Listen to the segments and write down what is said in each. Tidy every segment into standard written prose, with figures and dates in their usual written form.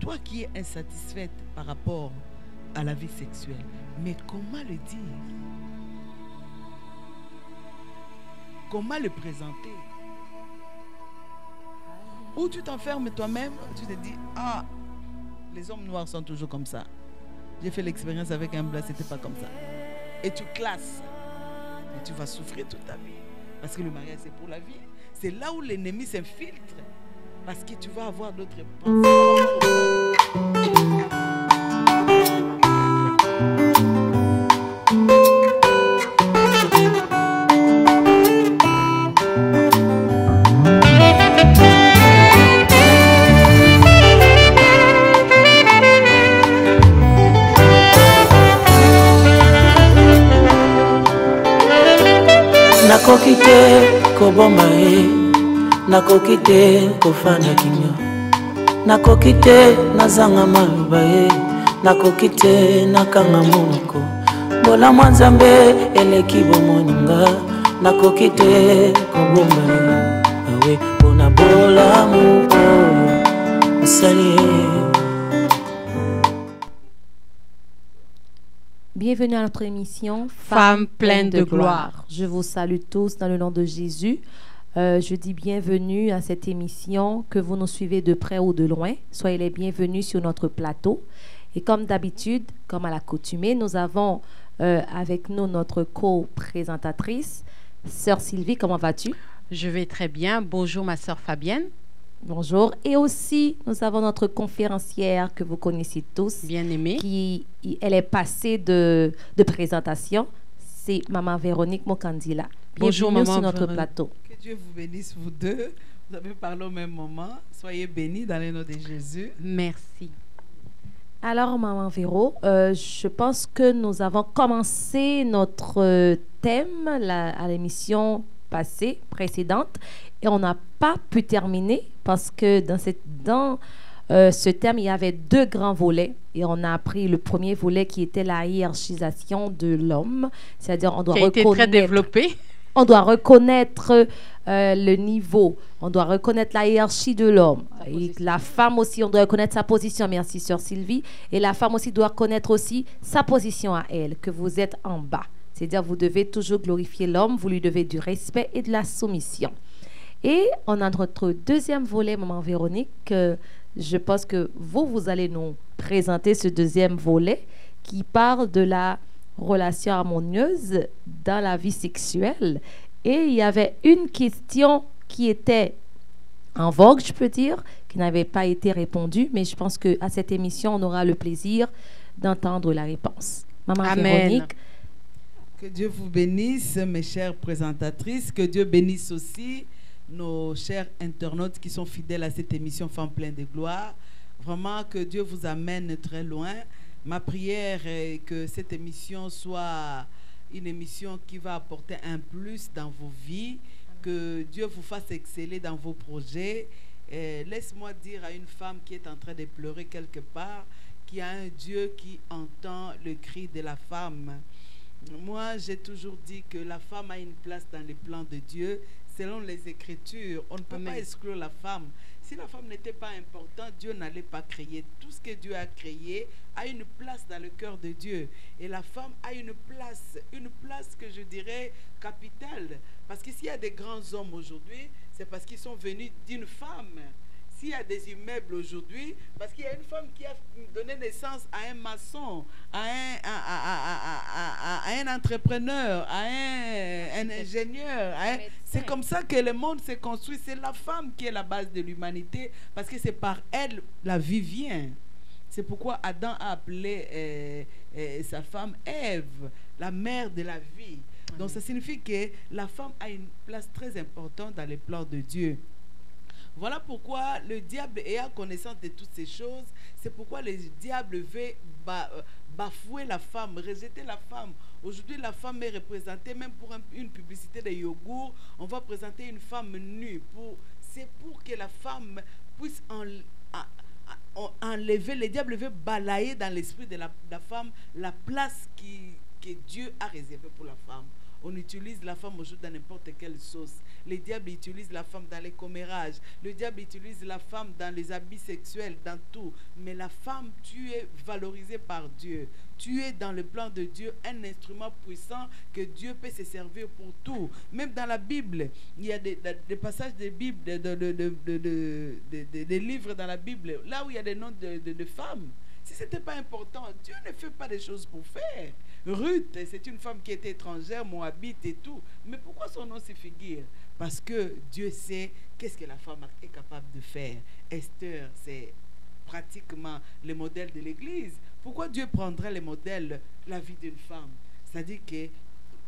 toi qui es insatisfaite par rapport à la vie sexuelle, mais comment le dire? Comment le présenter? Ou tu t'enfermes toi-même, tu te dis, ah, les hommes noirs sont toujours comme ça. J'ai fait l'expérience avec un blanc, c'était pas comme ça. Et tu classes. Et tu vas souffrir toute ta vie. Parce que le mariage, c'est pour la vie. C'est là où l'ennemi s'infiltre. Parce que tu vas avoir d'autres pensées. Nakoki te koboma ye, nakoki te kofanda kinyo, nakoki te nazanga maloba ye, nakoki te nakanga monoko, bolamu ya Nzambe eleki bomoninga, nakoki te koboma ye, awe mpona bolamu oyo osali ye. Bienvenue à notre émission Femmes pleines de gloire. Je vous salue tous dans le nom de Jésus. Je dis bienvenue à cette émission, que vous nous suivez de près ou de loin. Soyez les bienvenus sur notre plateau. Et comme d'habitude, comme à l'accoutumée, nous avons avec nous notre co-présentatrice, Sœur Sylvie. Comment vas-tu? Je vais très bien. Bonjour ma sœur Fabienne. Bonjour. Et aussi, nous avons notre conférencière que vous connaissez tous. Bien aimée. Elle est passée de présentation. C'est Maman Véronique Mokandila. Bonjour Bienvenue Maman sur notre Véronique. plateau. Que Dieu vous bénisse, vous deux. Vous avez parlé au même moment. Soyez bénis dans le nom de Jésus. Merci. Alors, Maman Véro, je pense que nous avons commencé notre thème à l'émission précédente, et on n'a pas pu terminer parce que dans ce thème, il y avait deux grands volets, et on a appris le premier volet qui était la hiérarchisation de l'homme, c'est-à-dire on doit reconnaître, très développé. On doit reconnaître le niveau, on doit reconnaître la hiérarchie de l'homme. Et la femme aussi, on doit reconnaître sa position. Merci, Sœur Sylvie. Et la femme aussi doit connaître aussi sa position à elle, que vous êtes en bas. C'est-à-dire vous devez toujours glorifier l'homme, vous lui devez du respect et de la soumission. Et on a notre deuxième volet, Maman Véronique. Je pense que vous allez nous présenter ce deuxième volet qui parle de la relation harmonieuse dans la vie sexuelle. Et il y avait une question qui était en vogue, je peux dire, qui n'avait pas été répondue, mais je pense qu'à cette émission, on aura le plaisir d'entendre la réponse. Maman Amen. Véronique. Que Dieu vous bénisse, mes chères présentatrices. Que Dieu bénisse aussi nos chers internautes qui sont fidèles à cette émission Femmes pleines de gloire. Vraiment, que Dieu vous amène très loin. Ma prière est que cette émission soit une émission qui va apporter un plus dans vos vies. Que Dieu vous fasse exceller dans vos projets. Laisse-moi dire à une femme qui est en train de pleurer quelque part qu'il y a un Dieu qui entend le cri de la femme. Moi, j'ai toujours dit que la femme a une place dans les plans de Dieu. Selon les Écritures, on ne peut pas exclure la femme. Si la femme n'était pas importante, Dieu n'allait pas créer. Tout ce que Dieu a créé a une place dans le cœur de Dieu. Et la femme a une place que je dirais capitale. Parce que s'il y a des grands hommes aujourd'hui, c'est parce qu'ils sont venus d'une femme. S'il y a des immeubles aujourd'hui, parce qu'il y a une femme qui a donné naissance à un maçon, à un entrepreneur, à un ingénieur. C'est comme ça que le monde s'est construit. C'est la femme qui est la base de l'humanité, parce que c'est par elle la vie vient. C'est pourquoi Adam a appelé sa femme Ève, la mère de la vie. Donc ça signifie que la femme a une place très importante dans les plans de Dieu. Voilà pourquoi le diable ayant connaissance de toutes ces choses, c'est pourquoi le diable veut bafouer la femme, rejeter la femme. Aujourd'hui, la femme est représentée, même pour une publicité de yogourt, on va présenter une femme nue. C'est pour que la femme puisse enlever, le diable veut balayer dans l'esprit de la femme la place que Dieu a réservée pour la femme. On utilise la femme aujourd'hui dans n'importe quelle sauce. Le diable utilise la femme dans les commérages. Le diable utilise la femme dans les habits sexuels, dans tout. Mais la femme, tu es valorisée par Dieu. Tu es dans le plan de Dieu un instrument puissant que Dieu peut se servir pour tout. Même dans la Bible, il y a des passages de Bible, des livres dans la Bible, là où il y a des noms de femmes. Si ce n'était pas important, Dieu ne fait pas des choses pour faire. Ruth, c'est une femme qui était étrangère, moabite et tout. Mais pourquoi son nom se figure? Parce que Dieu sait qu'est-ce que la femme est capable de faire. Esther, c'est pratiquement le modèle de l'Église. Pourquoi Dieu prendrait le modèle, la vie d'une femme? C'est-à-dire que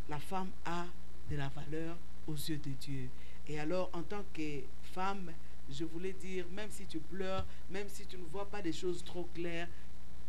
la femme a de la valeur aux yeux de Dieu. Et alors, en tant que femme, je voulais dire, même si tu pleures, même si tu ne vois pas des choses trop claires,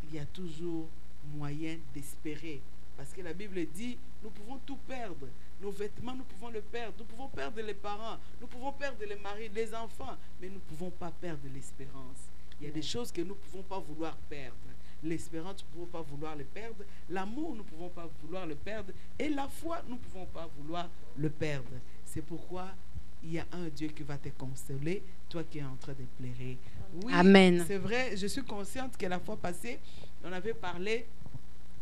il y a toujours moyen d'espérer. Parce que la Bible dit, nous pouvons tout perdre. Nos vêtements, nous pouvons le perdre. Nous pouvons perdre les parents. Nous pouvons perdre les maris, les enfants. Mais nous ne pouvons pas perdre l'espérance. Il y a des choses que nous ne pouvons pas vouloir perdre. L'espérance, nous ne pouvons pas vouloir le perdre. L'amour, nous ne pouvons pas vouloir le perdre. Et la foi, nous ne pouvons pas vouloir le perdre. C'est pourquoi il y a un Dieu qui va te consoler, toi qui es en train de pleurer. Oui, Amen. C'est vrai, je suis consciente que la fois passée, on avait parlé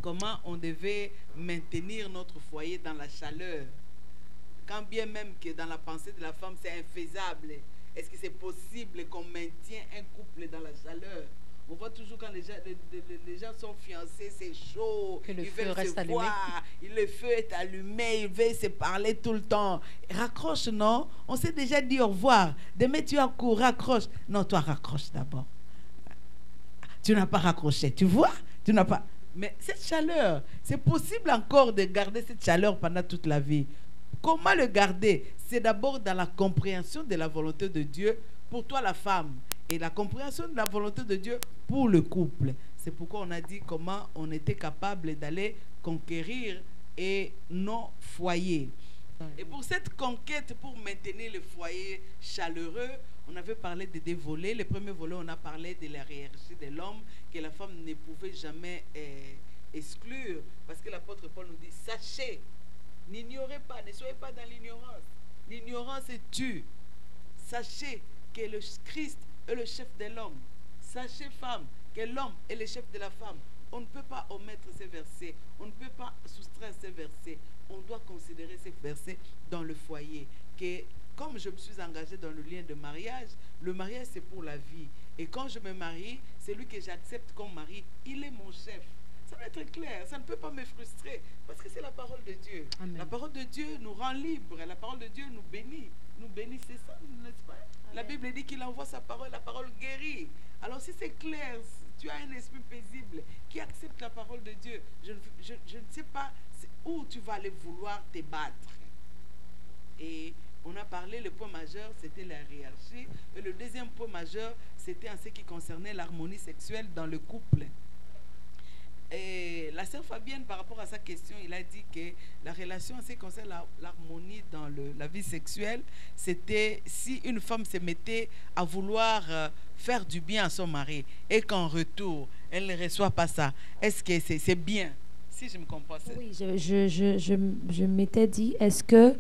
comment on devait maintenir notre foyer dans la chaleur. Quand bien même que dans la pensée de la femme, c'est infaisable. Est-ce que c'est possible qu'on maintienne un couple dans la chaleur? On voit toujours quand les gens sont fiancés, c'est chaud, que le ils feu veulent reste se allumé. voir, le feu est allumé, ils veulent se parler tout le temps. Raccroche, non? On s'est déjà dit au revoir. Demain, tu as couru, raccroche. Non, toi, raccroche d'abord. Tu n'as pas raccroché, tu vois? Tu n'as pas... Mais cette chaleur, c'est possible encore de garder cette chaleur pendant toute la vie. Comment le garder? C'est d'abord dans la compréhension de la volonté de Dieu pour toi, la femme, et la compréhension de la volonté de Dieu pour le couple. C'est pourquoi on a dit comment on était capable d'aller conquérir et nos foyers. Et pour cette conquête, pour maintenir le foyer chaleureux, on avait parlé de deux volets. Le premier volet, on a parlé de la hiérarchie de l'homme, que la femme ne pouvait jamais exclure. Parce que l'apôtre Paul nous dit, sachez, n'ignorez pas, ne soyez pas dans l'ignorance. L'ignorance tue. Sachez que le Christ est le chef de l'homme. Sachez, femme, que l'homme est le chef de la femme. On ne peut pas omettre ces versets. On ne peut pas soustraire ces versets. On doit considérer ces versets dans le foyer. Que comme je me suis engagée dans le lien de mariage, le mariage c'est pour la vie. Et quand je me marie, celui que j'accepte comme mari, il est mon chef. Ça va être clair, ça ne peut pas me frustrer parce que c'est la parole de Dieu. Amen. La parole de Dieu nous rend libres. La parole de Dieu nous bénit. Nous bénit, c'est ça, n'est-ce pas? Amen. La Bible dit qu'il envoie sa parole, la parole guérit. Alors si c'est clair, tu as un esprit paisible qui accepte la parole de Dieu, je ne sais pas où tu vas aller vouloir te battre. Et on a parlé, le point majeur, c'était la hiérarchie. Et le deuxième point majeur, c'était en ce qui concernait l'harmonie sexuelle dans le couple. Et la sœur Fabienne, par rapport à sa question, il a dit que la relation en ce qui concerne l'harmonie dans la vie sexuelle, c'était si une femme se mettait à vouloir faire du bien à son mari et qu'en retour, elle ne reçoit pas ça. Est-ce que c'est bien? Si je me comprends. Oui, je m'étais dit, est-ce que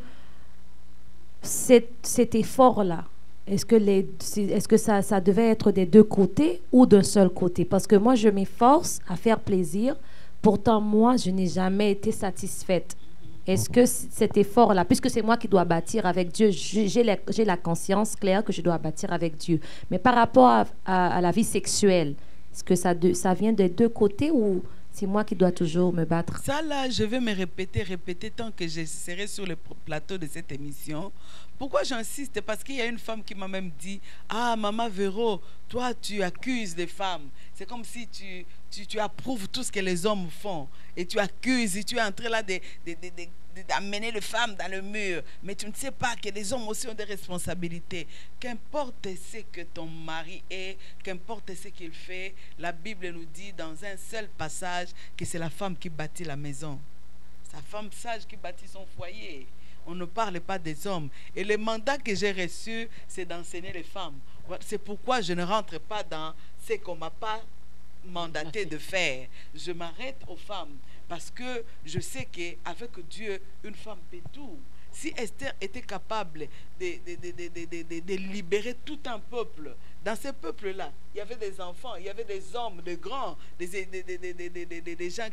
cet effort-là, est-ce que ça devait être des deux côtés ou d'un seul côté? Parce que moi, je m'efforce à faire plaisir. Pourtant, moi, je n'ai jamais été satisfaite. Est-ce que cet effort-là, puisque c'est moi qui dois bâtir avec Dieu, j'ai la conscience claire que je dois bâtir avec Dieu. Mais par rapport à la vie sexuelle, est-ce que ça vient des deux côtés ou c'est moi qui dois toujours me battre? Ça, là, je vais me répéter tant que je serai sur le plateau de cette émission. Pourquoi j'insiste? Parce qu'il y a une femme qui m'a même dit, ah, Maman Véro, toi, tu accuses les femmes. C'est comme si tu approuves tout ce que les hommes font. Et tu accuses, et tu es en train là d'amener les femmes dans le mur. Mais tu ne sais pas que les hommes aussi ont des responsabilités. Qu'importe ce que ton mari est, qu'importe ce qu'il fait, la Bible nous dit dans un seul passage que c'est la femme qui bâtit la maison. C'est la femme sage qui bâtit son foyer. On ne parle pas des hommes. Et le mandat que j'ai reçu, c'est d'enseigner les femmes. C'est pourquoi je ne rentre pas dans ce qu'on ne m'a pas mandaté de faire. Je m'arrête aux femmes. Parce que je sais qu'avec Dieu, une femme peut tout. Si Esther était capable de libérer tout un peuple, dans ce peuple-là, il y avait des enfants, il y avait des hommes, des grands, des gens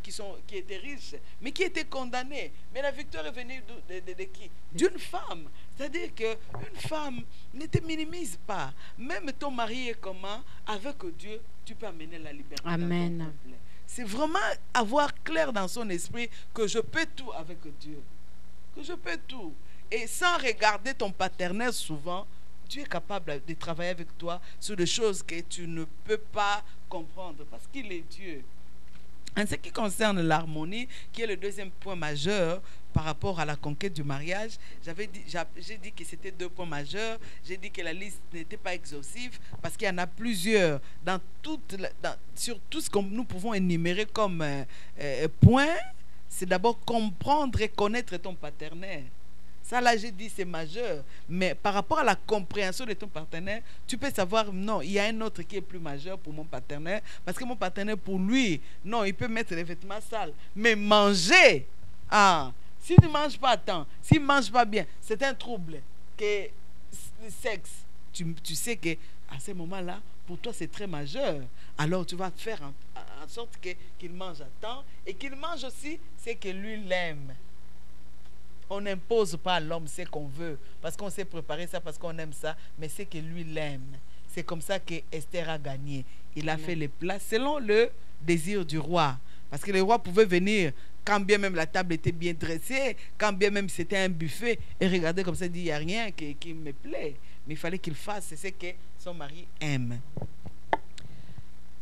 qui étaient riches, mais qui étaient condamnés. Mais la victoire est venue de qui? D'une femme. C'est-à-dire qu'une femme ne te minimise pas. Même ton mari est comment? Avec Dieu, tu peux amener la liberté. Amen. Dans ton couple. C'est vraiment avoir clair dans son esprit que je peux tout avec Dieu. Que je peux tout. Et sans regarder ton partenaire souvent, Dieu est capable de travailler avec toi sur des choses que tu ne peux pas comprendre parce qu'il est Dieu. En ce qui concerne l'harmonie, qui est le deuxième point majeur par rapport à la conquête du mariage, j'ai dit que c'était 2 points majeurs. J'ai dit que la liste n'était pas exhaustive parce qu'il y en a plusieurs sur tout ce que nous pouvons énumérer comme points. C'est d'abord comprendre et connaître ton partenaire. Ça, là, j'ai dit, c'est majeur. Mais par rapport à la compréhension de ton partenaire, tu peux savoir, non, il y a un autre qui est plus majeur pour mon partenaire. Parce que mon partenaire, pour lui, non, il peut mettre les vêtements sales. Mais manger, s'il ne mange pas à temps, s'il ne mange pas bien, c'est un trouble. Que le sexe, tu sais qu'à ce moment-là, pour toi, c'est très majeur. Alors, tu vas faire en sorte qu'il mange à temps. Et qu'il mange aussi, c'est que lui l'aime. On n'impose pas à l'homme ce qu'on veut, parce qu'on s'est préparé ça, parce qu'on aime ça, mais c'est que lui l'aime. C'est comme ça que Esther a gagné. Il a fait les plats selon le désir du roi. Parce que le roi pouvait venir, quand bien même la table était bien dressée, quand bien même c'était un buffet, et regarder comme ça, il dit, il n'y a rien qui me plaît. Mais il fallait qu'il fasse ce que son mari aime.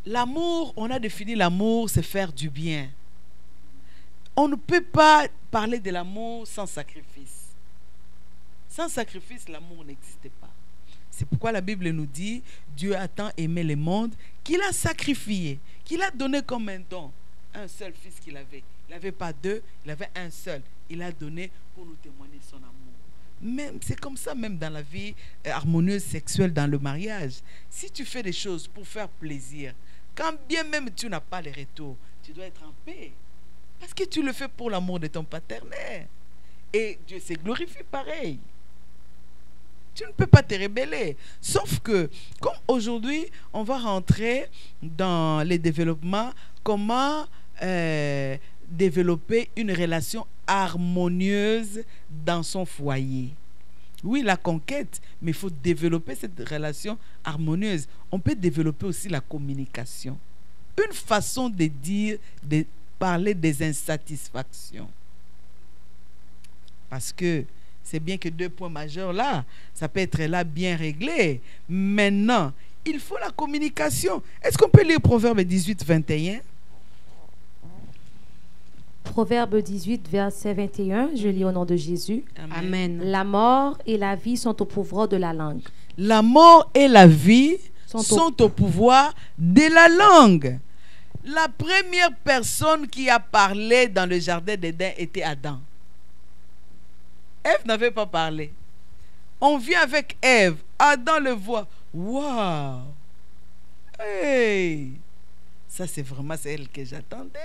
L'amour, on a défini l'amour, c'est faire du bien. On ne peut pas parler de l'amour sans sacrifice. Sans sacrifice, l'amour n'existe pas. C'est pourquoi la Bible nous dit, Dieu a tant aimé le monde qu'il a sacrifié, qu'il a donné comme un don un seul fils qu'il avait. Il n'avait pas 2, il avait un seul. Il a donné pour nous témoigner son amour. C'est comme ça même dans la vie harmonieuse sexuelle, dans le mariage. Si tu fais des choses pour faire plaisir, quand bien même tu n'as pas les retours, tu dois être en paix. Parce que tu le fais pour l'amour de ton partenaire. Et Dieu se glorifie pareil. Tu ne peux pas te rebeller. Sauf que, comme aujourd'hui, on va rentrer dans les développements, comment développer une relation harmonieuse dans son foyer. Oui, la conquête, mais il faut développer cette relation harmonieuse. On peut développer aussi la communication. Une façon de dire, de parler des insatisfactions. Parce que c'est bien que 2 points majeurs là, ça peut être là bien réglé. Maintenant, il faut la communication. Est-ce qu'on peut lire Proverbe 18, 21? Proverbe 18, verset 21, je lis au nom de Jésus. Amen. La mort et la vie sont au pouvoir de la langue. La mort et la vie sont au pouvoir de la langue. La première personne qui a parlé dans le jardin d'Éden était Adam. Ève n'avait pas parlé. On vient avec Ève. Adam le voit. Waouh! Hey! Ça, c'est vraiment elle que j'attendais.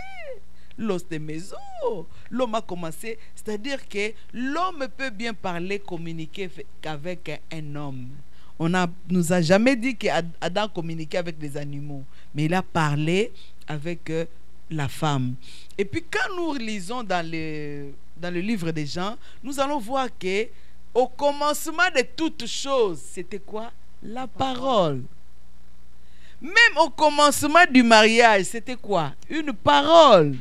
L'os de mes os. L'homme a commencé. C'est-à-dire que l'homme peut bien parler, communiquer qu'avec un homme. On nous a jamais dit qu'Adam communiquait avec des animaux. Mais il a parlé avec la femme. Et puis quand nous lisons dans le livre des Jean, nous allons voir que au commencement de toutes choses, c'était quoi? La parole. Même au commencement du mariage, c'était quoi? Une parole.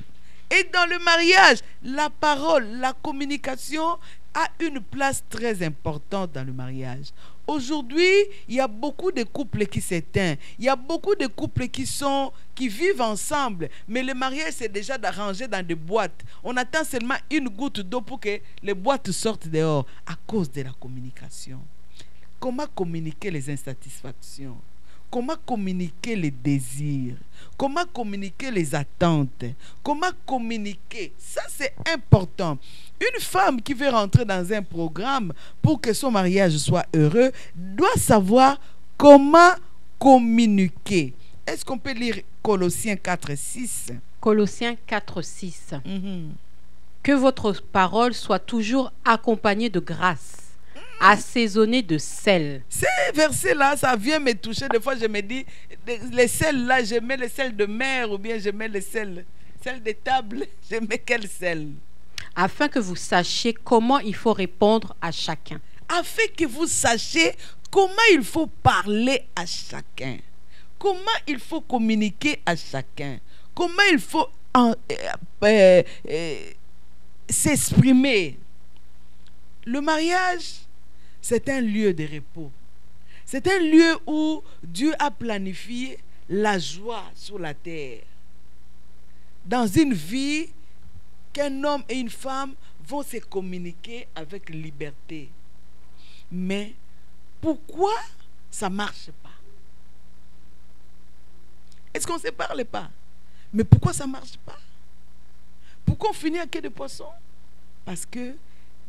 Et dans le mariage, la parole, la communication a une place très importante dans le mariage. Aujourd'hui, il y a beaucoup de couples qui s'éteignent. Il y a beaucoup de couples qui vivent ensemble. Mais le mariage, c'est déjà d'arranger dans des boîtes. On attend seulement une goutte d'eau pour que les boîtes sortent dehors à cause de la communication. Comment communiquer les insatisfactions? Comment communiquer les désirs? Comment communiquer les attentes? Comment communiquer? Ça, c'est important. Une femme qui veut rentrer dans un programme pour que son mariage soit heureux doit savoir comment communiquer. Est-ce qu'on peut lire Colossiens 4, 6? Colossiens 4, 6. Mhm. Que votre parole soit toujours accompagnée de grâce, assaisonnée de sel. Ces versets-là, ça vient me toucher. Des fois, je me dis, les sels-là, je mets les sels de mer ou bien je mets les sels de table. Je mets quel sel? Afin que vous sachiez comment il faut répondre à chacun. Afin que vous sachiez comment il faut parler à chacun. Comment il faut communiquer à chacun. Comment il faut s'exprimer. Le mariage, c'est un lieu de repos. C'est un lieu où Dieu a planifié la joie sur la terre. Dans une vie qu'un homme et une femme vont se communiquer avec liberté. Mais pourquoi ça ne marche pas? Est-ce qu'on ne se parle pas? Mais pourquoi ça ne marche pas? Pourquoi on finit à quai de poisson? Parce que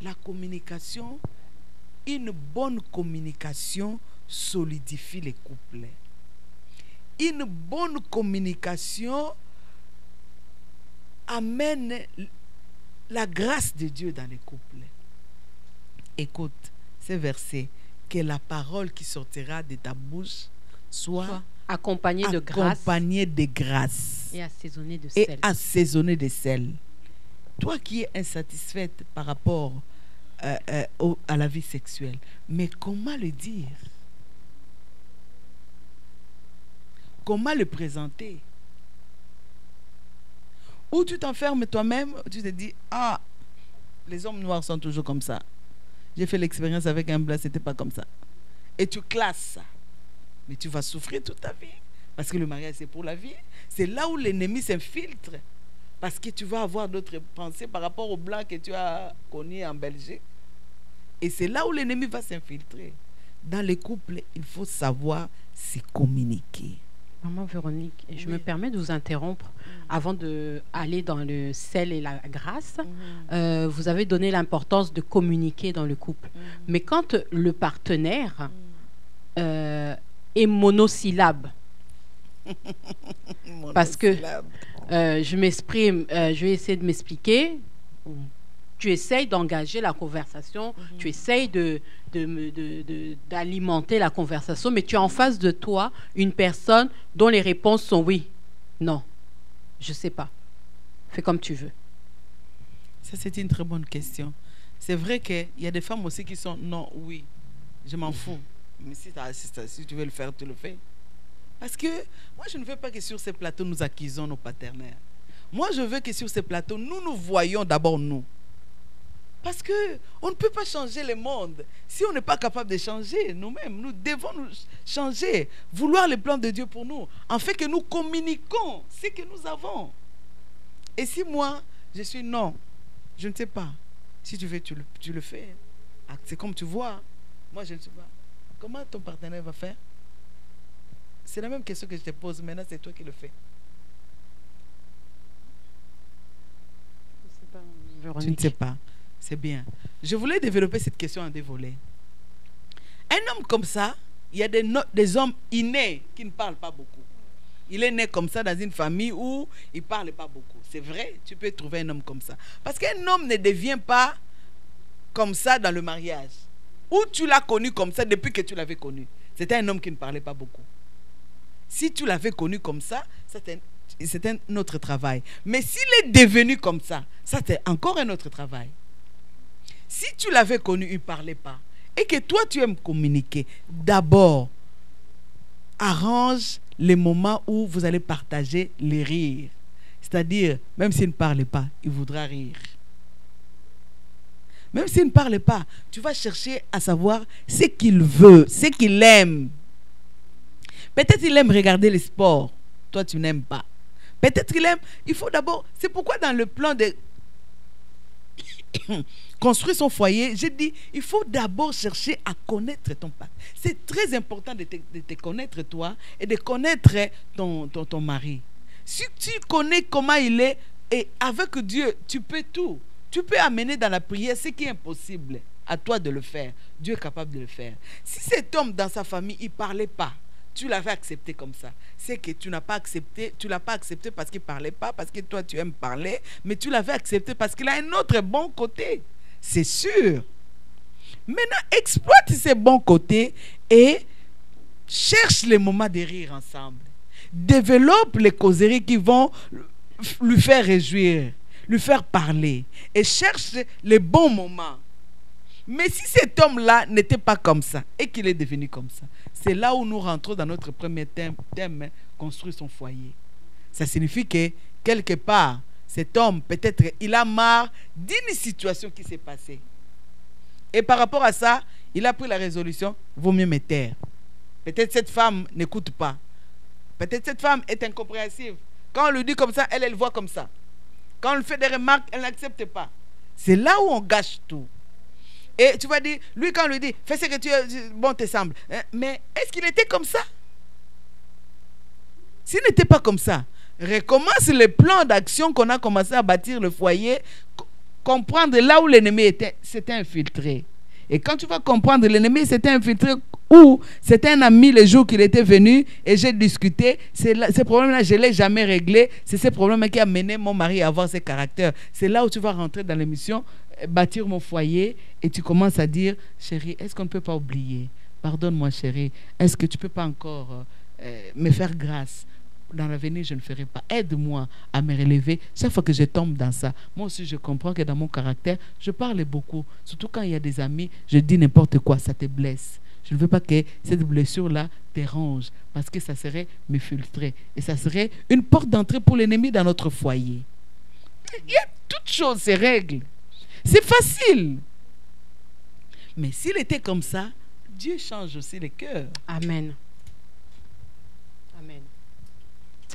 la communication, une bonne communication solidifie les couples. Une bonne communication amène la grâce de Dieu dans les couples. Écoute ces versets, que la parole qui sortira de ta bouche soit accompagnée de grâce et assaisonnée de et sel. assaisonnée de sel. Toi qui es insatisfaite par rapport à la vie sexuelle, mais comment le dire? Comment le présenter? Ou tu t'enfermes toi-même, tu te dis, ah, les hommes noirs sont toujours comme ça. J'ai fait l'expérience avec un blanc, c'était pas comme ça. Et tu classes ça. Mais tu vas souffrir toute ta vie. Parce que le mariage, c'est pour la vie. C'est là où l'ennemi s'infiltre. Parce que tu vas avoir d'autres pensées par rapport au blanc que tu as connu en Belgique. Et c'est là où l'ennemi va s'infiltrer. Dans les couples, il faut savoir se communiquer. Maman Véronique, je me permets de vous interrompre avant d'aller dans le sel et la grâce. Vous avez donné l'importance de communiquer dans le couple. Mais quand le partenaire est monosyllabe, parce que je m'exprime, je vais essayer de m'expliquer. Tu essayes d'engager la conversation, tu essayes d'alimenter la conversation, mais tu as en face de toi une personne dont les réponses sont oui, non, je ne sais pas. Fais comme tu veux. Ça, c'est une très bonne question. C'est vrai qu'il y a des femmes aussi qui sont non, oui, je m'en fous. Mais si tu veux le faire, tu le fais. Parce que moi, je ne veux pas que sur ces plateaux, nous accusons nos partenaires. Moi, je veux que sur ces plateaux, nous voyons d'abord nous. Parce qu'on ne peut pas changer le monde si on n'est pas capable de changer nous-mêmes. Nous devons nous changer, vouloir le plan de Dieu pour nous, en fait que nous communiquons ce que nous avons. Et si moi, je suis non, je ne sais pas. Si tu veux, tu le fais. C'est comme tu vois. Moi, je ne sais pas. Comment ton partenaire va faire? C'est la même question que je te pose. Maintenant, c'est toi qui le fais. Tu ne sais pas. C'est bien. Je voulais développer cette question en deux volets. Un homme comme ça, il y a des hommes innés qui ne parlent pas beaucoup. Il est né comme ça dans une famille où il ne parle pas beaucoup. C'est vrai, tu peux trouver un homme comme ça. Parce qu'un homme ne devient pas comme ça dans le mariage. Ou tu l'as connu comme ça depuis que tu l'avais connu. C'était un homme qui ne parlait pas beaucoup. Si tu l'avais connu comme ça, c'est un autre travail. Mais s'il est devenu comme ça, c'est encore un autre travail. Si tu l'avais connu, il ne parlait pas, et que toi, tu aimes communiquer, d'abord, arrange les moments où vous allez partager les rires. C'est-à-dire, même s'il ne parlait pas, il voudra rire. Même s'il ne parlait pas, tu vas chercher à savoir ce qu'il veut, ce qu'il aime. Peut-être qu'il aime regarder les sports. Toi, tu n'aimes pas. Peut-être qu'il aime... Il faut d'abord... C'est pourquoi dans le plan de... construire son foyer, j'ai dit, il faut d'abord chercher à connaître ton partenaire. C'est très important de te connaître toi et de connaître ton mari. Si tu connais comment il est, et avec Dieu, tu peux tout. Tu peux amener dans la prière ce qui est impossible. À toi de le faire. Dieu est capable de le faire. Si cet homme dans sa famille, il ne parlait pas, tu l'avais accepté comme ça. C'est que tu n'as pas accepté, tu l'as pas accepté parce qu'il parlait pas, parce que toi tu aimes parler, mais tu l'avais accepté parce qu'il a un autre bon côté. C'est sûr. Maintenant, exploite ses bons côtés et cherche les moments de rire ensemble. Développe les causeries qui vont lui faire réjouir, lui faire parler. Et cherche les bons moments. Mais si cet homme-là n'était pas comme ça et qu'il est devenu comme ça, c'est là où nous rentrons dans notre premier thème, construire son foyer. Ça signifie que quelque part, cet homme, peut-être, il a marre d'une situation qui s'est passée. Et par rapport à ça, il a pris la résolution, vaut mieux me taire. Peut-être cette femme n'écoute pas. Peut-être cette femme est incompréhensive. Quand on lui dit comme ça, elle voit comme ça. Quand on lui fait des remarques, elle n'accepte pas. C'est là où on gâche tout. Et tu vas dire, lui quand on lui dit, fais ce que tu bon te semble. Mais est-ce qu'il était comme ça? S'il n'était pas comme ça, recommence le plan d'action qu'on a commencé à bâtir le foyer, comprendre là où l'ennemi s'était infiltré. Et quand tu vas comprendre l'ennemi s'était infiltré où c'était un ami le jour qu'il était venu et j'ai discuté, ce problème-là, je ne l'ai jamais réglé. C'est ce problème qui a mené mon mari à avoir ce caractère. C'est là où tu vas rentrer dans l'émission, bâtir mon foyer et tu commences à dire, chérie, est-ce qu'on ne peut pas oublier? Pardonne-moi chérie, est-ce que tu ne peux pas encore me faire grâce? Dans l'avenir, je ne ferai pas. Aide-moi à me relever. Chaque fois que je tombe dans ça, moi aussi, je comprends que dans mon caractère, je parle beaucoup. Surtout quand il y a des amis, je dis n'importe quoi, ça te blesse. Je ne veux pas que cette blessure-là dérange parce que ça serait me filtrer. Et ça serait une porte d'entrée pour l'ennemi dans notre foyer. Il y a toutes choses, ces règles. C'est facile. Mais s'il était comme ça, Dieu change aussi les cœurs. Amen. Amen.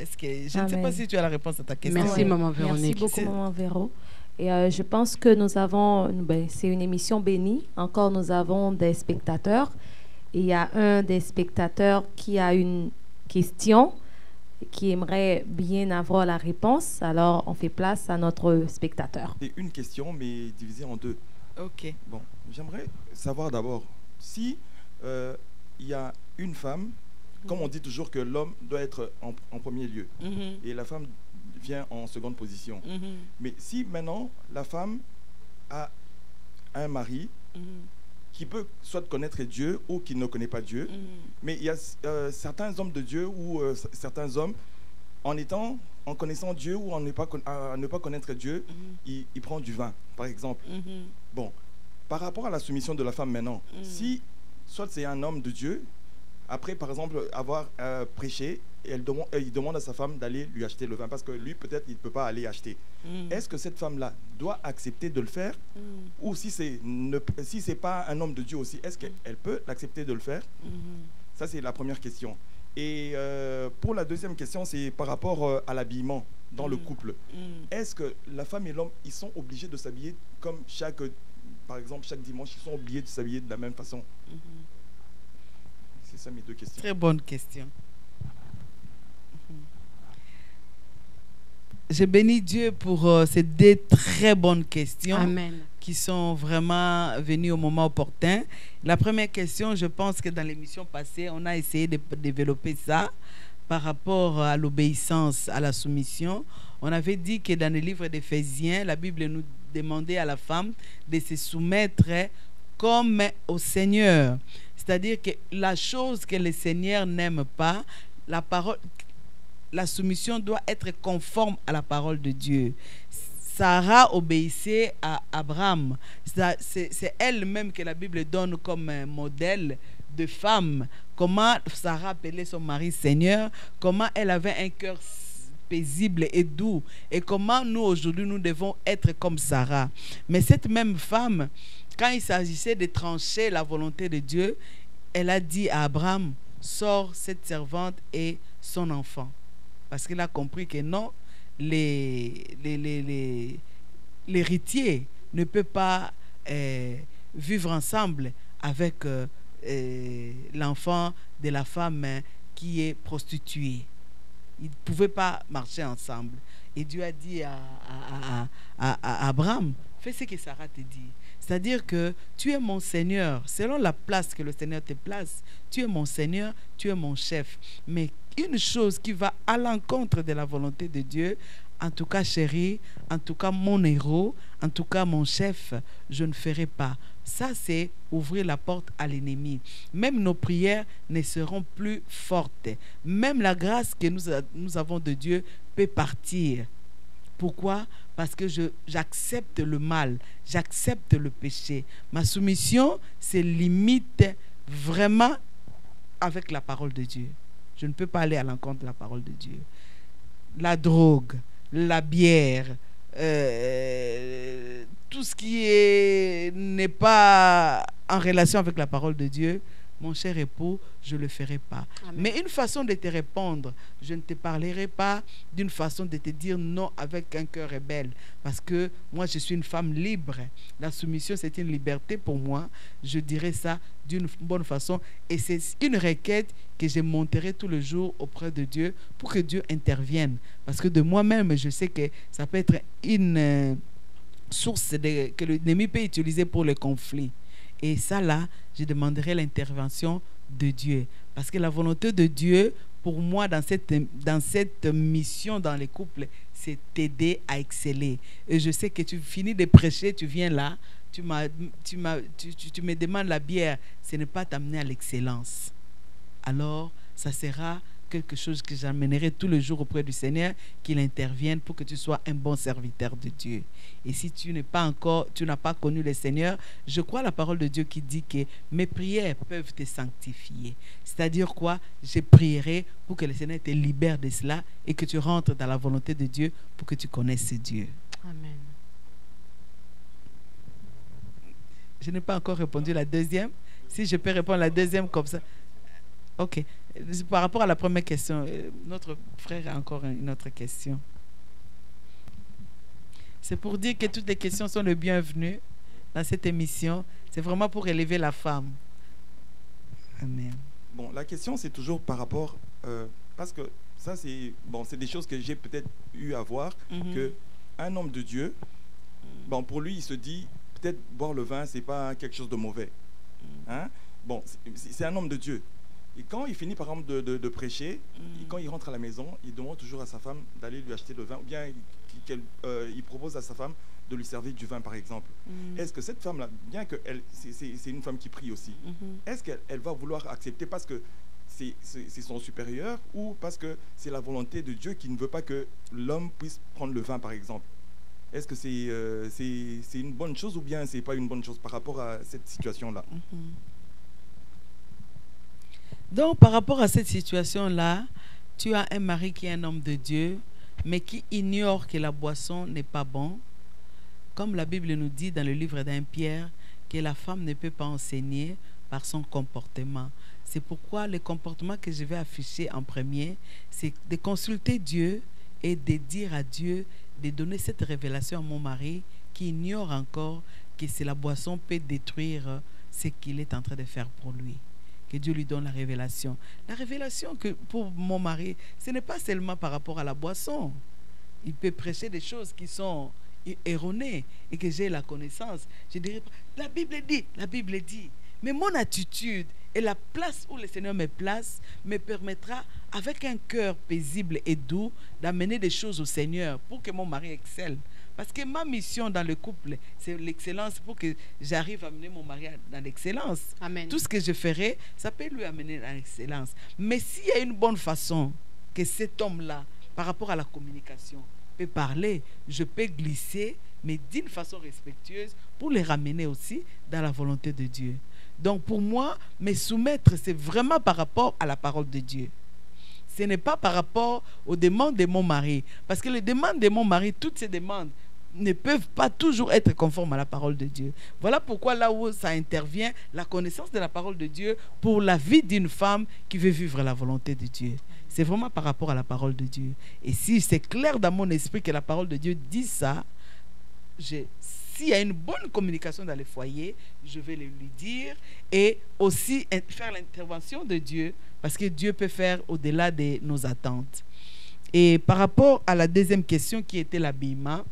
Est-ce que je ne sais pas si tu as la réponse à ta question. Merci, Maman Véronique. Merci beaucoup, Maman Véro. Et je pense que nous avons, c'est une émission bénie. Encore, nous avons des spectateurs. Et il y a un des spectateurs qui a une question, qui aimerait bien avoir la réponse. Alors, on fait place à notre spectateur. C'est une question, mais divisée en deux. Ok. Bon, j'aimerais savoir d'abord si il y a une femme. Comme on dit toujours que l'homme doit être en premier lieu et la femme vient en seconde position. Mais si maintenant la femme a un mari qui peut soit connaître Dieu ou qui ne connaît pas Dieu, mais il y a certains hommes de Dieu ou certains hommes, en connaissant Dieu ou à ne pas connaître Dieu, il prend du vin, par exemple. Bon, par rapport à la soumission de la femme maintenant, si soit c'est un homme de Dieu, après, par exemple, avoir prêché, il demande à sa femme d'aller lui acheter le vin parce que lui, peut-être, il ne peut pas aller acheter. Est-ce que cette femme-là doit accepter de le faire? Ou si ce n'est pas un homme de Dieu aussi, est-ce qu'elle peut l'accepter de le faire? Ça, c'est la première question. Et pour la deuxième question, c'est par rapport à l'habillement dans le couple. Est-ce que la femme et l'homme, ils sont obligés de s'habiller comme par exemple, chaque dimanche, ils sont obligés de s'habiller de la même façon? C'est ça mes deux questions. Très bonne question. Je bénis Dieu pour ces deux très bonnes questions. Amen. Qui sont vraiment venues au moment opportun. La première question, je pense que dans l'émission passée, on a essayé de développer ça par rapport à l'obéissance, à la soumission. On avait dit que dans le livre d'Éphésiens, la Bible nous demandait à la femme de se soumettre comme au Seigneur. C'est-à-dire que la chose que le Seigneur n'aime pas, la soumission doit être conforme à la parole de Dieu. Sarah obéissait à Abraham. C'est elle-même que la Bible donne comme un modèle de femme. Comment Sarah appelait son mari Seigneur, comment elle avait un cœur paisible et doux, et comment nous aujourd'hui nous devons être comme Sarah. Mais cette même femme, quand il s'agissait de trancher la volonté de Dieu, elle a dit à Abraham, sors cette servante et son enfant. Parce qu'il a compris que non, l'héritier ne peut pas vivre ensemble avec l'enfant de la femme qui est prostituée. Ils ne pouvaient pas marcher ensemble. Et Dieu a dit à Abraham, fais ce que Sarah te dit. C'est-à-dire que tu es mon Seigneur, selon la place que le Seigneur te place. Tu es mon Seigneur, tu es mon chef. Mais une chose qui va à l'encontre de la volonté de Dieu, en tout cas chérie, en tout cas mon héros, en tout cas mon chef, je ne ferai pas. Ça, c'est ouvrir la porte à l'ennemi. Même nos prières ne seront plus fortes. Même la grâce que nous avons de Dieu peut partir. Pourquoi? Parce que j'accepte le mal, j'accepte le péché. Ma soumission se limite vraiment avec la parole de Dieu. Je ne peux pas aller à l'encontre de la parole de Dieu. La drogue, la bière, tout ce qui n'est pas en relation avec la parole de Dieu, mon cher époux, je ne le ferai pas. Amen. Mais une façon de te répondre, je ne te parlerai pas d'une façon de te dire non avec un cœur rebelle. Parce que moi, je suis une femme libre. La soumission, c'est une liberté pour moi. Je dirais ça d'une bonne façon. Et c'est une requête que je monterai tous les jours auprès de Dieu pour que Dieu intervienne. Parce que de moi-même, je sais que ça peut être une source que l'ennemi peut utiliser pour le conflit. Et ça, là, je demanderai l'intervention de Dieu. Parce que la volonté de Dieu, pour moi, dans cette mission dans les couples, c'est t'aider à exceller. Et je sais que tu finis de prêcher, tu viens là, tu me demandes la bière. Ce n'est pas t'amener à l'excellence. Alors, ça sera quelque chose que j'amènerai tous les jours auprès du Seigneur, qu'il intervienne pour que tu sois un bon serviteur de Dieu. Et si tu n'as pas connu le Seigneur, je crois à la parole de Dieu qui dit que mes prières peuvent te sanctifier. C'est-à-dire quoi? Je prierai pour que le Seigneur te libère de cela et que tu rentres dans la volonté de Dieu pour que tu connaisses Dieu. Amen. Je n'ai pas encore répondu à la deuxième. Si je peux répondre à la deuxième comme ça. Ok. Par rapport à la première question, notre frère a encore une autre question. C'est pour dire que toutes les questions sont les bienvenues dans cette émission. C'est vraiment pour élever la femme. Amen. Bon, la question, c'est toujours par rapport... parce que ça, c'est des choses que j'ai peut-être eu à voir, qu'un homme de Dieu, pour lui, il se dit, peut-être boire le vin, ce n'est pas quelque chose de mauvais. Hein? Bon, c'est un homme de Dieu. Et quand il finit, par exemple, de prêcher, et quand il rentre à la maison, il demande toujours à sa femme d'aller lui acheter le vin, ou bien il propose à sa femme de lui servir du vin, par exemple. Est-ce que cette femme-là, bien que c'est une femme qui prie aussi, est-ce qu'elle va vouloir accepter parce que c'est son supérieur ou parce que c'est la volonté de Dieu qui ne veut pas que l'homme puisse prendre le vin, par exemple? Est-ce que c'est une bonne chose ou bien c'est pas une bonne chose par rapport à cette situation-là? Donc, par rapport à cette situation-là, tu as un mari qui est un homme de Dieu, mais qui ignore que la boisson n'est pas bon. Comme la Bible nous dit dans le livre d'Un Pierre, que la femme ne peut pas enseigner par son comportement. C'est pourquoi le comportement que je vais afficher en premier, c'est de consulter Dieu et de dire à Dieu de donner cette révélation à mon mari qui ignore encore que la boisson peut détruire ce qu'il est en train de faire pour lui. Que Dieu lui donne la révélation. La révélation que pour mon mari, ce n'est pas seulement par rapport à la boisson. Il peut prêcher des choses qui sont erronées et que j'ai la connaissance. Je dirais, la Bible dit. Mais mon attitude et la place où le Seigneur me place me permettra, avec un cœur paisible et doux, d'amener des choses au Seigneur pour que mon mari excelle. Parce que ma mission dans le couple, c'est l'excellence pour que j'arrive à amener mon mari dans l'excellence. Amen. Tout ce que je ferai, ça peut lui amener dans l'excellence. Mais s'il y a une bonne façon que cet homme-là, par rapport à la communication, peut parler, je peux glisser, mais d'une façon respectueuse, pour les ramener aussi dans la volonté de Dieu. Donc pour moi, me soumettre, c'est vraiment par rapport à la parole de Dieu. Ce n'est pas par rapport aux demandes de mon mari. Parce que les demandes de mon mari, toutes ces demandes, ne peuvent pas toujours être conformes à la parole de Dieu. Voilà pourquoi là où ça intervient, la connaissance de la parole de Dieu pour la vie d'une femme qui veut vivre la volonté de Dieu. C'est vraiment par rapport à la parole de Dieu. Et si c'est clair dans mon esprit que la parole de Dieu dit ça, s'il y a une bonne communication dans les foyers, je vais le lui dire et aussi faire l'intervention de Dieu parce que Dieu peut faire au-delà de nos attentes. Et par rapport à la deuxième question qui était l'habillement,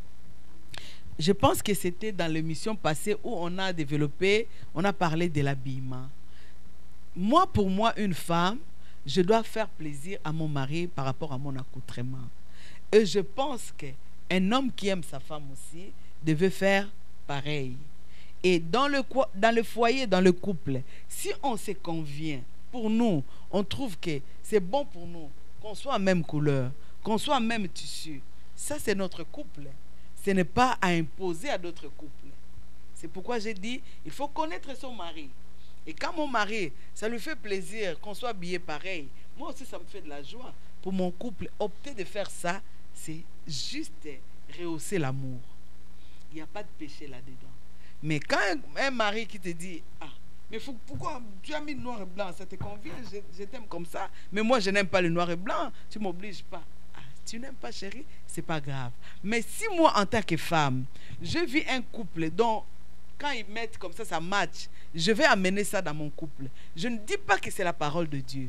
je pense que c'était dans l'émission passée où on a développé, on a parlé de l'habillement. Moi, pour moi, une femme, je dois faire plaisir à mon mari par rapport à mon accoutrement. Et je pense qu'un homme qui aime sa femme aussi devait faire pareil. Et dans le foyer, dans le couple, si on se convient, pour nous, on trouve que c'est bon pour nous, qu'on soit même couleur, qu'on soit même tissu, ça c'est notre couple. Ce n'est pas à imposer à d'autres couples. C'est pourquoi j'ai dit, il faut connaître son mari. Et quand mon mari, ça lui fait plaisir qu'on soit habillé pareil, moi aussi ça me fait de la joie. Pour mon couple, opter de faire ça, c'est juste rehausser l'amour. Il n'y a pas de péché là-dedans. Mais quand un mari qui te dit, ah, mais pourquoi tu as mis le noir et blanc, ça te convient, je t'aime comme ça, mais moi je n'aime pas le noir et blanc, tu ne m'obliges pas. Tu n'aimes pas, chérie, c'est pas grave. Mais si moi, en tant que femme, je vis un couple dont, quand ils mettent comme ça match, je vais amener ça dans mon couple. Je ne dis pas que c'est la parole de Dieu.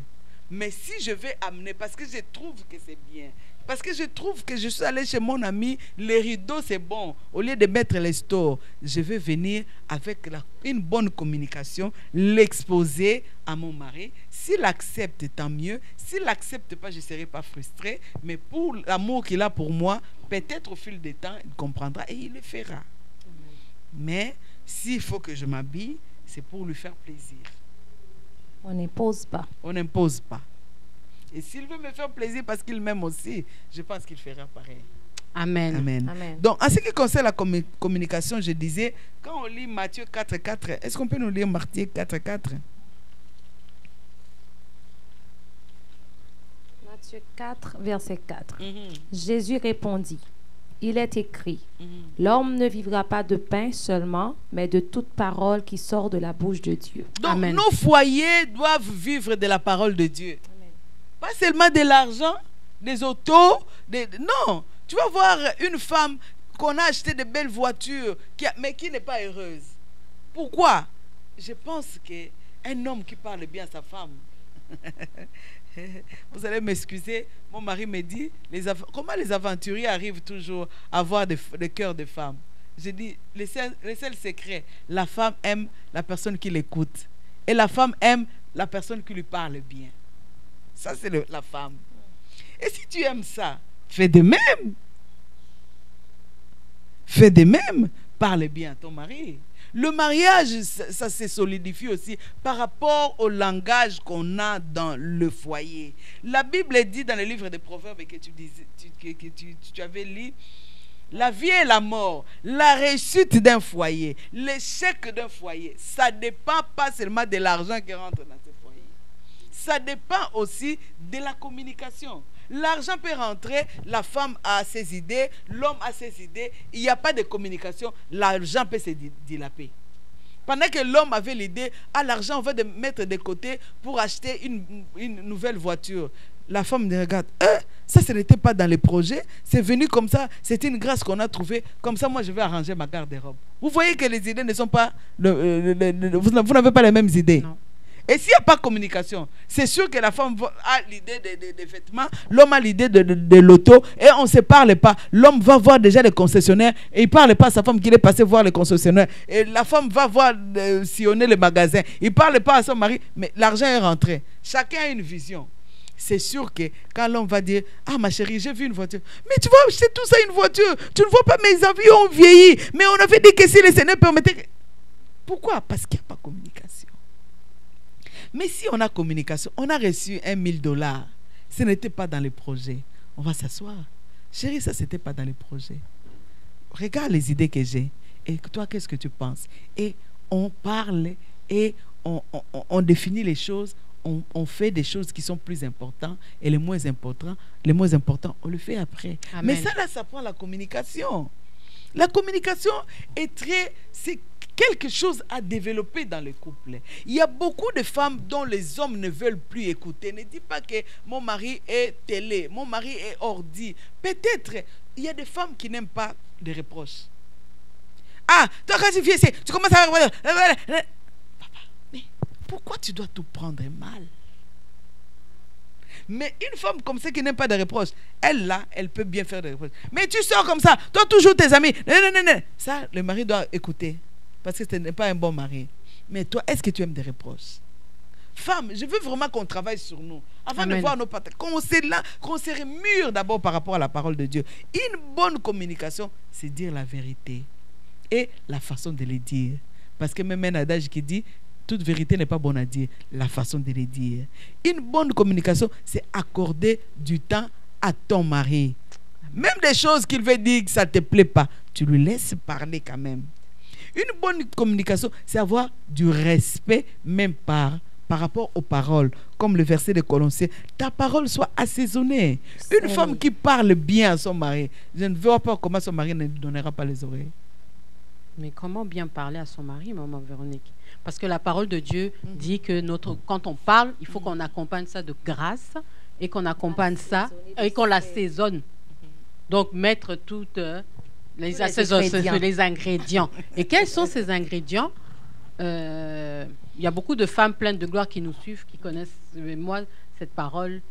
Mais si je vais amener, parce que je trouve que c'est bien, parce que je trouve que je suis allée chez mon ami, les rideaux c'est bon, au lieu de mettre les stores, je vais venir avec une bonne communication, l'exposer à mon mari. S'il accepte, tant mieux. S'il n'accepte pas, je ne serai pas frustrée. Mais pour l'amour qu'il a pour moi, peut-être au fil du temps, il comprendra et il le fera. Mais s'il faut que je m'habille, c'est pour lui faire plaisir. On n'impose pas. On n'impose pas. Et s'il veut me faire plaisir parce qu'il m'aime aussi, je pense qu'il fera pareil. Amen. Amen. Amen. Donc, en ce qui concerne la communication, je disais, quand on lit Matthieu 4.4, est-ce qu'on peut nous lire Matthieu 4.4? Matthieu 4, verset 4. Jésus répondit, il est écrit, l'homme ne vivra pas de pain seulement, mais de toute parole qui sort de la bouche de Dieu. Donc, Amen. nos foyers doivent vivre de la parole de Dieu. Amen. Pas seulement de l'argent, des autos. Non, tu vas voir une femme qu'on a acheté de belles voitures, mais qui n'est pas heureuse. Pourquoi? Je pense qu'un homme qui parle bien à sa femme, vous allez m'excuser, mon mari me dit, comment les aventuriers arrivent toujours à avoir des cœurs de femmes? Je dis, le seul secret, la femme aime la personne qui l'écoute. Et la femme aime la personne qui lui parle bien. Ça, c'est la femme. Et si tu aimes ça, fais de même. Fais de même. Parle bien à ton mari. Le mariage, ça se solidifie aussi par rapport au langage qu'on a dans le foyer. La Bible dit dans le livre des Proverbes que tu avais lu, la vie et la mort, la réussite d'un foyer, l'échec d'un foyer, ça ne dépend pas seulement de l'argent qui rentre dans ce foyer. Ça dépend aussi de la communication. L'argent peut rentrer, la femme a ses idées, l'homme a ses idées, il n'y a pas de communication, l'argent peut se dilaper. Pendant que l'homme avait l'idée, l'argent on va mettre de côté pour acheter une nouvelle voiture. La femme me regarde, ça ce n'était pas dans les projets, c'est venu comme ça, c'est une grâce qu'on a trouvée, comme ça moi je vais arranger ma garde-robe. Vous voyez que les idées ne sont pas, vous n'avez pas les mêmes idées. Non. Et s'il n'y a pas de communication, c'est sûr que la femme a l'idée des vêtements, l'homme a l'idée de l'auto, et on ne se parle pas. L'homme va voir déjà les concessionnaires, et il ne parle pas à sa femme qu'il est passé voir les concessionnaires. Et la femme va voir sillonner les magasins. Il ne parle pas à son mari, mais l'argent est rentré. Chacun a une vision. C'est sûr que quand l'homme va dire, ah ma chérie, j'ai vu une voiture. Mais tu vas acheter tout ça une voiture. Tu ne vois pas, mes avions ont vieilli. Mais on avait dit que si les Seigneur permettait... Pourquoi? Parce qu'il n'y a pas de communication. Mais si on a communication, on a reçu $1000, ce n'était pas dans les projets. On va s'asseoir. Chérie, ça, c'était pas dans les projets. Regarde les idées que j'ai. Et toi, qu'est-ce que tu penses? Et on parle et on définit les choses. On fait des choses qui sont plus importantes et les moins importants, on le fait après. Amen. Mais ça, là, ça prend la communication. La communication c'est quelque chose à développer dans le couple. Il y a beaucoup de femmes dont les hommes ne veulent plus écouter. Ne dis pas que mon mari est télé, mon mari est ordi. Peut-être, il y a des femmes qui n'aiment pas les reproches. Ah, toi quand tu viens ici, tu commences à... Papa, mais pourquoi tu dois tout prendre mal? Mais une femme comme ça qui n'aime pas de reproches, elle là, elle peut bien faire des reproches. Mais tu sors comme ça, toi toujours tes amis. Non. Ça, le mari doit écouter. Parce que ce n'est pas un bon mari. Mais toi, est-ce que tu aimes des reproches? Femme, je veux vraiment qu'on travaille sur nous. Avant de voir nos partenaires, qu'on se remue d'abord par rapport à la parole de Dieu. Une bonne communication, c'est dire la vérité. Et la façon de le dire. Parce que même un adage qui dit, toute vérité n'est pas bonne à dire, la façon de le dire. Une bonne communication, c'est accorder du temps à ton mari. Même des choses qu'il veut dire que ça ne te plaît pas, tu lui laisses parler quand même. Une bonne communication, c'est avoir du respect même par rapport aux paroles, comme le verset de Colossiens, ta parole soit assaisonnée. Une femme qui parle bien à son mari, je ne vois pas comment son mari ne lui donnera pas les oreilles. Mais comment bien parler à son mari, maman Véronique? Parce que la parole de Dieu dit que quand on parle, il faut qu'on accompagne ça de grâce et qu'on accompagne ça et qu'on l'assaisonne. Donc mettre toutes les ingrédients. Et quels sont ces ingrédients? Il y a beaucoup de femmes pleines de gloire qui nous suivent, qui connaissent, moi, cette parole.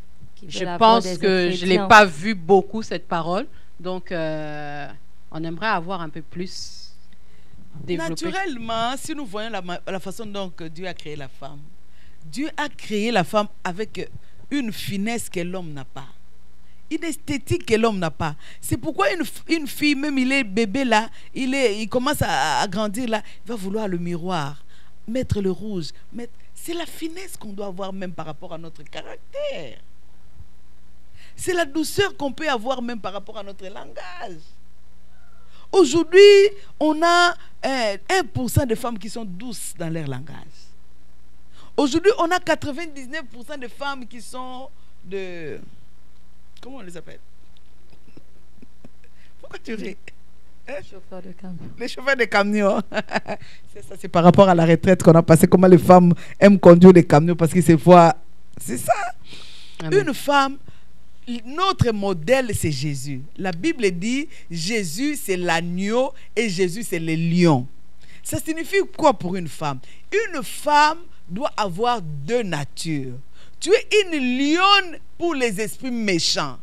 Je pense que je ne l'ai pas vue beaucoup, cette parole. Donc, on aimerait avoir un peu plus développé. Naturellement, si nous voyons la façon dont Dieu a créé la femme, Dieu a créé la femme avec une finesse que l'homme n'a pas. Une esthétique que l'homme n'a pas. C'est pourquoi une fille, même il est bébé là, il commence à grandir là, il va vouloir le miroir. Mettre le rouge, c'est la finesse qu'on doit avoir même par rapport à notre caractère. C'est la douceur qu'on peut avoir même par rapport à notre langage. Aujourd'hui, on a 1% de femmes qui sont douces dans leur langage. Aujourd'hui, on a 99% de femmes qui sont de... Comment on les appelle? Pourquoi tu ris? Chauffeurs de camion. Les chauffeurs de camions. C'est ça, c'est par rapport à la retraite qu'on a passé. Comment les femmes aiment conduire les camions parce qu'ils se voient. C'est ça. Amen. Une femme, notre modèle, c'est Jésus. La Bible dit Jésus, c'est l'agneau et Jésus, c'est le lion. Ça signifie quoi pour une femme? Une femme doit avoir deux natures. Tu es une lionne pour les esprits méchants.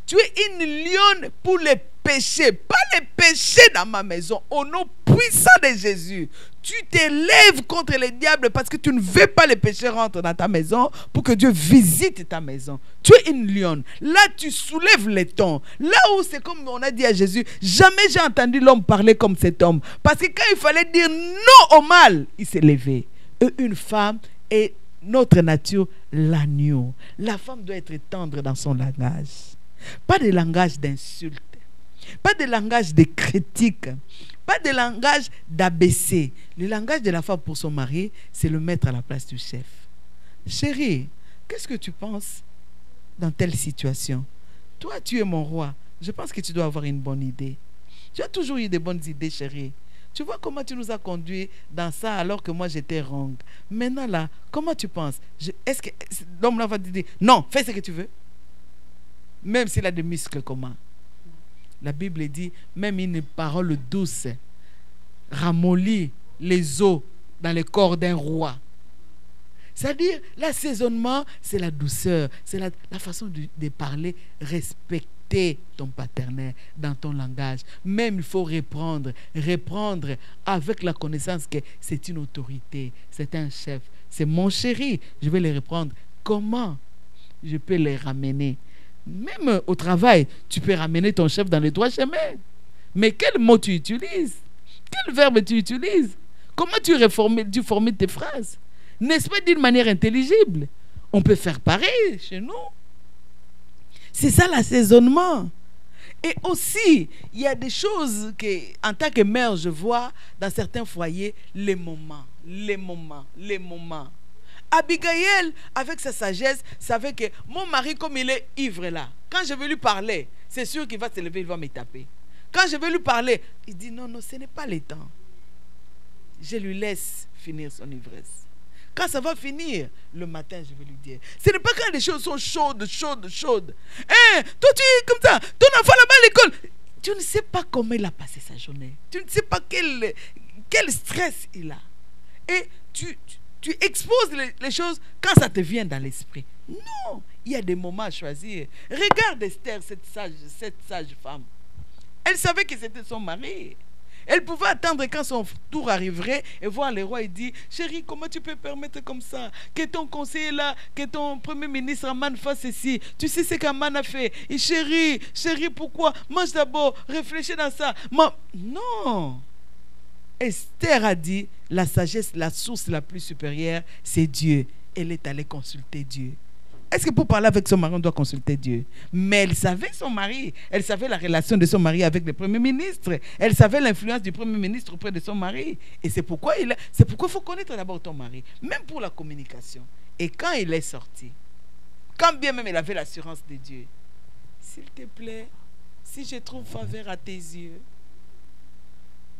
Tu es une lionne pour les péchés. Pas les péchés dans ma maison. Au nom puissant de Jésus. Tu t'élèves contre les diables parce que tu ne veux pas les péchés rentrent dans ta maison pour que Dieu visite ta maison. Tu es une lionne. Là, tu soulèves les tons. Là où c'est comme on a dit à Jésus, jamais j'ai entendu l'homme parler comme cet homme. Parce que quand il fallait dire non au mal, il s'est levé. Une femme est notre nature, l'agneau. La femme doit être tendre dans son langage. Pas de langage d'insulte, pas de langage de critique, pas de langage d'abaisser. Le langage de la femme pour son mari, c'est le mettre à la place du chef. Chérie, qu'est-ce que tu penses dans telle situation? Toi, tu es mon roi. Je pense que tu dois avoir une bonne idée. Tu as toujours eu de bonnes idées, chérie. Tu vois comment tu nous as conduits dans ça alors que moi j'étais wrong. Maintenant là, comment tu penses? Est-ce que l'homme là va te dire non, fais ce que tu veux? Même s'il a des muscles comment? La Bible dit, même une parole douce ramollit les os dans le corps d'un roi. C'est-à-dire, l'assaisonnement, c'est la douceur, c'est la façon de parler, respecter ton partenaire dans ton langage. Même il faut reprendre avec la connaissance que c'est une autorité, c'est un chef, c'est mon chéri, je vais les reprendre. Comment je peux les ramener? Même au travail, tu peux ramener ton chef dans les droits chemins. Mais quel mot tu utilises? Quel verbe tu utilises? Comment tu formules tes phrases? N'est-ce pas d'une manière intelligible? On peut faire pareil chez nous. C'est ça l'assaisonnement. Et aussi, il y a des choses que, en tant que mère, je vois dans certains foyers, les moments. Abigail, avec sa sagesse, savait que mon mari, comme il est ivre là, quand je vais lui parler, c'est sûr qu'il va se lever, il va me taper. Quand je vais lui parler, il dit non, ce n'est pas le temps. Je lui laisse finir son ivresse. Quand ça va finir, le matin, je vais lui dire. Ce n'est pas quand les choses sont chaudes. Hein, toi, tu es comme ça. Ton enfant là-bas à l'école. Tu ne sais pas comment il a passé sa journée. Tu ne sais pas quel stress il a. Et tu exposes les choses quand ça te vient dans l'esprit. Non, il y a des moments à choisir. Regarde Esther, cette sage femme. Elle savait que c'était son mari. Elle pouvait attendre quand son tour arriverait et voir le roi et dire, chérie, comment tu peux permettre comme ça que ton conseiller là, que ton premier ministre Aman fasse ceci. Tu sais ce qu'Aman a fait. Et chérie, pourquoi? Mange d'abord, réfléchis dans ça. Non. Esther a dit, la sagesse, la source la plus supérieure, c'est Dieu. Elle est allée consulter Dieu. Est-ce que pour parler avec son mari, on doit consulter Dieu? Mais elle savait son mari. Elle savait la relation de son mari avec le Premier ministre. Elle savait l'influence du Premier ministre auprès de son mari. Et c'est pourquoi il faut connaître d'abord ton mari, même pour la communication. Et quand il est sorti, quand bien même il avait l'assurance de Dieu, s'il te plaît, si je trouve faveur à tes yeux,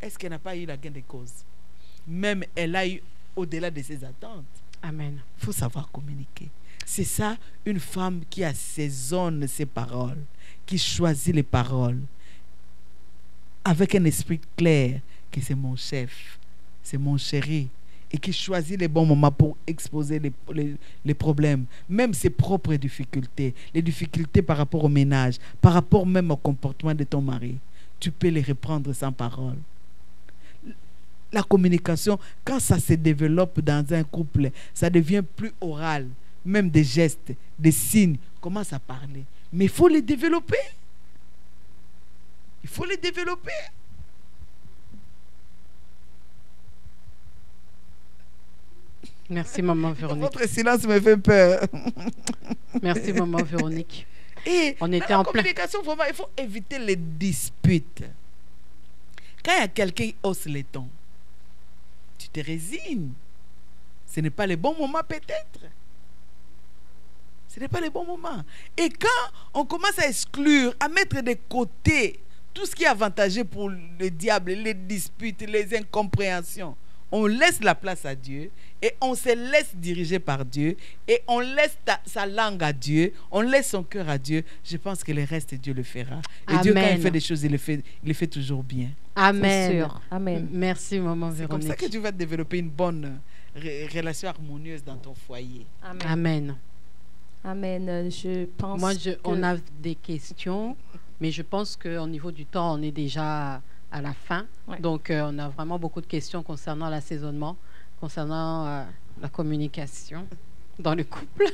est-ce qu'elle n'a pas eu la gain de cause? Même elle a eu au-delà de ses attentes. Amen. Il faut savoir communiquer. C'est ça, une femme qui assaisonne ses paroles, qui choisit les paroles avec un esprit clair, que c'est mon chef, c'est mon chéri, et qui choisit les bons moments pour exposer les problèmes, même ses propres difficultés, les difficultés par rapport au ménage, par rapport même au comportement de ton mari. Tu peux les reprendre sans parole. La communication, quand ça se développe dans un couple, ça devient plus oral. Même des gestes, des signes, commence à parler. Mais il faut les développer. Il faut les développer. Merci, maman Véronique. Votre silence me fait peur. Merci, maman Véronique. Et on était dans en la communication, vraiment, il faut éviter les disputes. Quand il y a quelqu'un qui hausse les tons, tu te résignes. Ce n'est pas le bon moment peut-être. Ce n'est pas le bon moment. Et quand on commence à exclure, à mettre de côté tout ce qui est avantageux pour le diable, les disputes, les incompréhensions, on laisse la place à Dieu et on se laisse diriger par Dieu et on laisse sa langue à Dieu, on laisse son cœur à Dieu, je pense que le reste, Dieu le fera. Et Amen. Dieu, quand il fait des choses, il le fait toujours bien. Amen. Amen. Merci, maman C'est Véronique. comme ça que tu vas développer une bonne relation harmonieuse dans ton foyer. Amen. Amen. Amen. Je pense on a des questions, mais je pense qu'au niveau du temps, on est déjà à la fin. Ouais. Donc, on a vraiment beaucoup de questions concernant l'assaisonnement, concernant la communication dans le couple.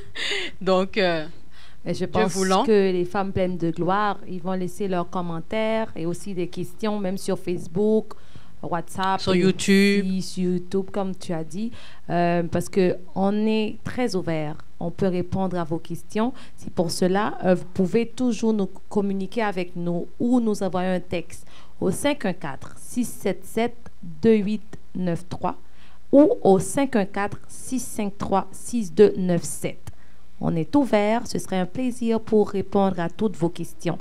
Donc, je pense que les femmes pleines de gloire, ils vont laisser leurs commentaires et aussi des questions, même sur Facebook, WhatsApp, sur YouTube. Aussi, sur YouTube, comme tu as dit, parce qu'on est très ouvert. On peut répondre à vos questions. C'est pour cela, vous pouvez toujours nous communiquer avec nous ou nous envoyer un texte au 514-677-2893 ou au 514-653-6297. On est ouvert. Ce serait un plaisir pour répondre à toutes vos questions.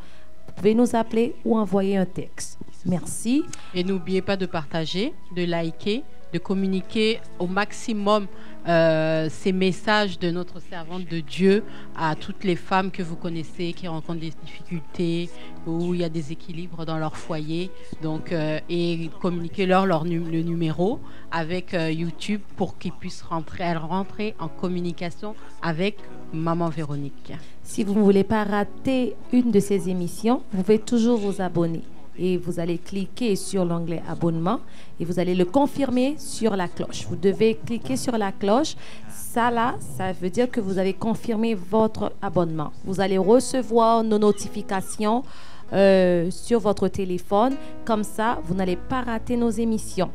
Vous pouvez nous appeler ou envoyer un texte. Merci. Et n'oubliez pas de partager, de liker, de communiquer au maximum ces messages de notre servante de Dieu à toutes les femmes que vous connaissez qui rencontrent des difficultés, où il y a des équilibres dans leur foyer. Donc, et communiquez-leur le numéro avec YouTube pour qu'ils puissent rentrer en communication avec Maman Véronique. Si vous ne voulez pas rater une de ces émissions, vous pouvez toujours vous abonner. Et vous allez cliquer sur l'onglet abonnement et vous allez le confirmer sur la cloche. Vous devez cliquer sur la cloche. Ça là, ça veut dire que vous avez confirmé votre abonnement. Vous allez recevoir nos notifications sur votre téléphone. Comme ça, vous n'allez pas rater nos émissions.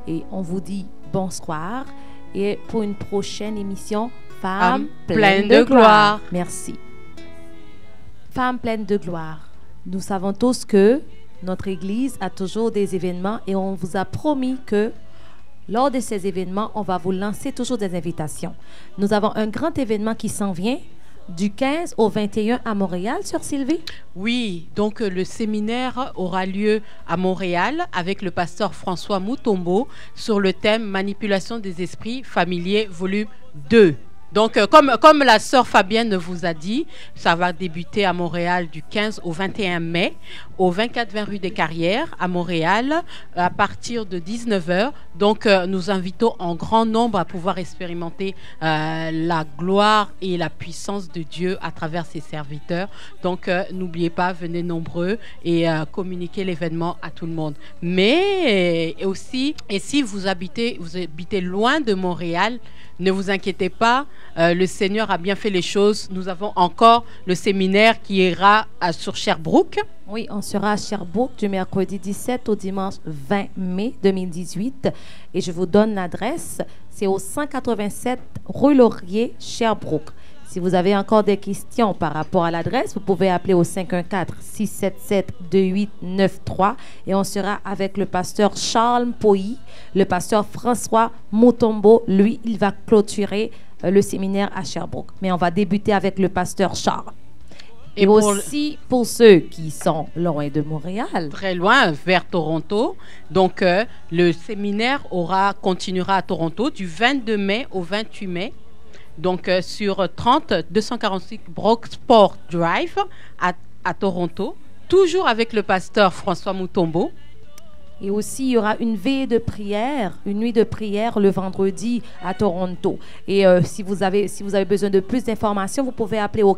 Et on vous dit bonsoir et pour une prochaine émission, Femmes pleines de gloire. Merci. Femmes pleines de gloire. Nous savons tous que notre Église a toujours des événements et on vous a promis que lors de ces événements, on va vous lancer toujours des invitations. Nous avons un grand événement qui s'en vient du 15 au 21 à Montréal, Sœur Sylvie. Oui, donc le séminaire aura lieu à Montréal avec le pasteur François Moutombo sur le thème Manipulation des esprits familiers, volume 2. Donc, comme la sœur Fabienne vous a dit, ça va débuter à Montréal du 15 au 21 mai, au 24-20 rue des Carrières, à Montréal, à partir de 19h. Donc, nous invitons en grand nombre à pouvoir expérimenter la gloire et la puissance de Dieu à travers ses serviteurs. Donc, n'oubliez pas, venez nombreux et communiquez l'événement à tout le monde. Mais aussi, et si vous habitez loin de Montréal, ne vous inquiétez pas, le Seigneur a bien fait les choses. Nous avons encore le séminaire qui ira sur Sherbrooke. Oui, on sera à Sherbrooke du mercredi 17 au dimanche 20 mai 2018. Et je vous donne l'adresse. C'est au 187 rue Laurier, Sherbrooke. Si vous avez encore des questions par rapport à l'adresse, vous pouvez appeler au 514-677-2893 et on sera avec le pasteur Charles Poyi, le pasteur François Mutombo. Lui, il va clôturer le séminaire à Sherbrooke. Mais on va débuter avec le pasteur Charles. Et aussi pour ceux qui sont loin de Montréal. Très loin, vers Toronto. Donc, le séminaire continuera à Toronto du 22 mai au 28 mai. Donc, sur 30-246 Brocksport Drive à Toronto, toujours avec le pasteur François Mutombo. Et aussi, il y aura une veille de prière, une nuit de prière le vendredi à Toronto. Et si vous avez besoin de plus d'informations, vous pouvez appeler au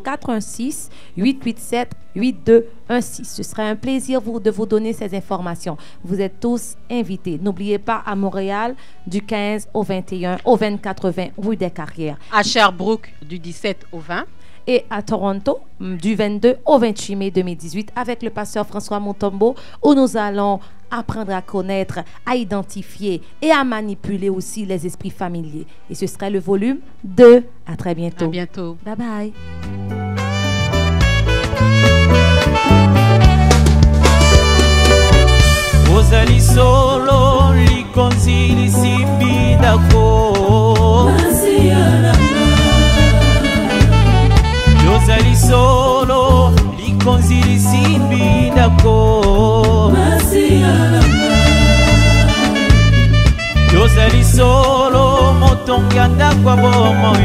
416-887-8216. Ce sera un plaisir de vous donner ces informations. Vous êtes tous invités. N'oubliez pas, à Montréal, du 15 au 21, au 24-20 rue des Carrières. À Sherbrooke, du 17 au 20. Et à Toronto, du 22 au 28 mai 2018, avec le pasteur François Mutombo, où nous allons apprendre à connaître, à identifier et à manipuler aussi les esprits familiers. Et ce serait le volume 2. À très bientôt. À bientôt. Bye bye. Ozali solo likonzi lisimbi dako Ozali solo likonzi lisimbi dako Ozali solo motonga ndakwa bomo